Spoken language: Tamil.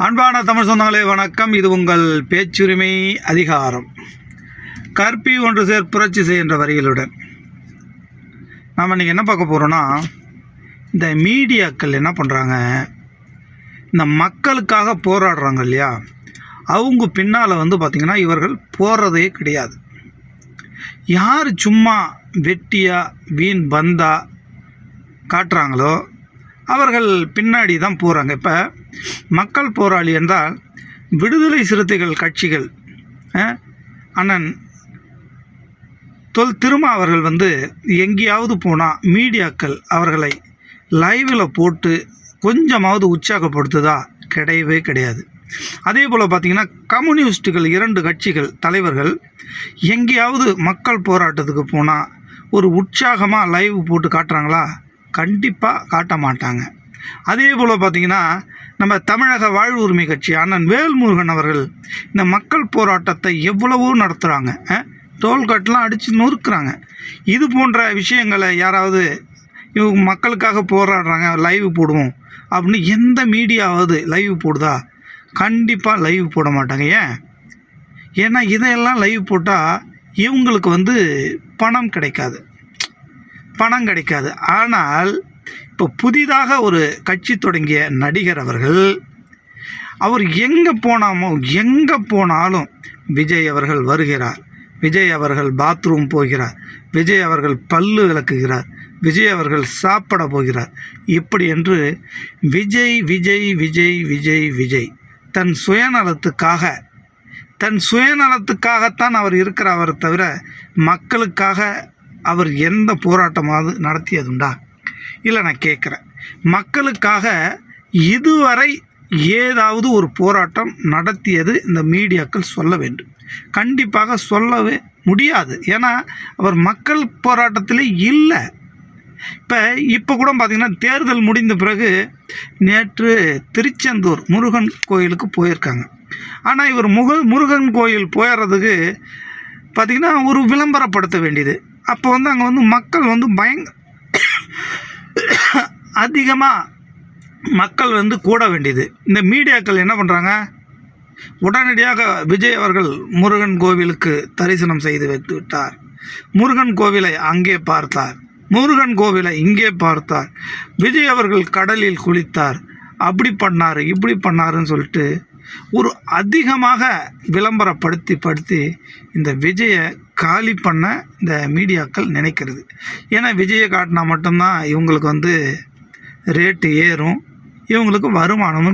அன்பான தமிழ் சொந்தங்களே வணக்கம். இது உங்கள் பேச்சுரிமை அதிகாரம். கற்பி ஒன்று சேர் புரட்சி செய்கின்ற வரிகளுடன் நாம் இன்றைக்கி என்ன பார்க்க போகிறோன்னா, இந்த மீடியாக்கள் என்ன பண்ணுறாங்க, இந்த மக்களுக்காக போராடுறாங்க இல்லையா, அவங்க பின்னால் பார்த்திங்கன்னா இவர்கள் போடுறதே கிடையாது. யார் சும்மா வெட்டியாக வீண் பந்தா காட்டுறாங்களோ அவர்கள் பின்னாடி தான் போகிறாங்க. இப்போ மக்கள் போராளி என்றால் விடுதலை சிறுத்தைகள் கட்சிகள் அண்ணன் திருமா அவர்கள் எங்கேயாவது போனால் மீடியாக்கள் அவர்களை லைவில் போட்டு கொஞ்சமாவது உற்சாகப்படுத்துதா? கிடையவே கிடையாது. அதே போல் பார்த்திங்கன்னா கம்யூனிஸ்டுகள் 2 கட்சிகள் தலைவர்கள் எங்கேயாவது மக்கள் போராட்டத்துக்கு போனால் ஒரு உற்சாகமாக லைவ் போட்டு காட்டுறாங்களா? கண்டிப்பாக காட்ட மாட்டாங்க. அதே போல் பார்த்திங்கன்னா நம்ம தமிழக வாழ்வு உரிமை கட்சி அண்ணன் வேல்முருகன் அவர்கள் இந்த மக்கள் போராட்டத்தை எவ்வளவோ நடத்துகிறாங்க. டோல்கட்டெலாம் அடித்து நொறுக்குறாங்க. இது போன்ற விஷயங்களை யாராவது இவங்க மக்களுக்காக போராடுறாங்க லைவ் போடுவோம் அப்படின்னு எந்த மீடியாவது லைவ் போடுதா? கண்டிப்பாக லைவ் போட மாட்டாங்க. ஏன்னா இதையெல்லாம் லைவ் போட்டால் இவங்களுக்கு பணம் கிடைக்காது. ஆனால் இப்போ புதிதாக ஒரு கட்சி தொடங்கிய நடிகர் அவர் எங்கே போனாலும் விஜய் அவர்கள் வருகிறார், விஜய் அவர்கள் பாத்ரூம் போகிறார், விஜய் அவர்கள் பல்லு விளக்குகிறார், விஜய் அவர்கள் சாப்பிட போகிறார், இப்படி என்று விஜய் விஜய் விஜய் விஜய் விஜய் தன் சுயநலத்துக்காகத்தான் அவர் இருக்கிறார் தவிர மக்களுக்காக அவர் எந்த போராட்டமாவது நடத்தியதுண்டா? இல்லை, நான் கேட்குறேன், மக்களுக்காக இதுவரை ஏதாவது ஒரு போராட்டம் நடத்தியது இந்த மீடியாக்கள் சொல்ல வேண்டும். கண்டிப்பாக சொல்லவே முடியாது. ஏன்னா அவர் மக்கள் போராட்டத்திலே இல்லை. இப்போ கூட பார்த்திங்கன்னா தேர்தல் முடிந்த பிறகு நேற்று திருச்செந்தூர் முருகன் கோயிலுக்கு போயிருக்காங்க. ஆனால் இவர் முருகன் கோயில் போயிடுறதுக்கு பார்த்திங்கன்னா ஒரு விளம்பரப்படுத்த வேண்டியது. அப்போ அங்கே மக்கள் அதிகமாக மக்கள் கூட வேண்டியது. இந்த மீடியாக்கள் என்ன பண்ணுறாங்க, உடனடியாக விஜய் அவர்கள் முருகன் கோவிலுக்கு தரிசனம் செய்து வைத்து விட்டார், முருகன் கோவிலை அங்கே பார்த்தார், முருகன் கோவிலை இங்கே பார்த்தார், விஜய் அவர்கள் கடலில் குளித்தார், அப்படி பண்ணார் இப்படி பண்ணாருன்னு சொல்லிட்டு ஒரு அதிகமாக விளம்பரப்படுத்தி இந்த விஜயை காலி பண்ண இந்த மீடியாக்கள் நினைக்கிறது. ஏன்னா விஜயை காட்டினா மட்டும்தான் இவங்களுக்கு ரேட்டு ஏறும், இவங்களுக்கு வருமானமும்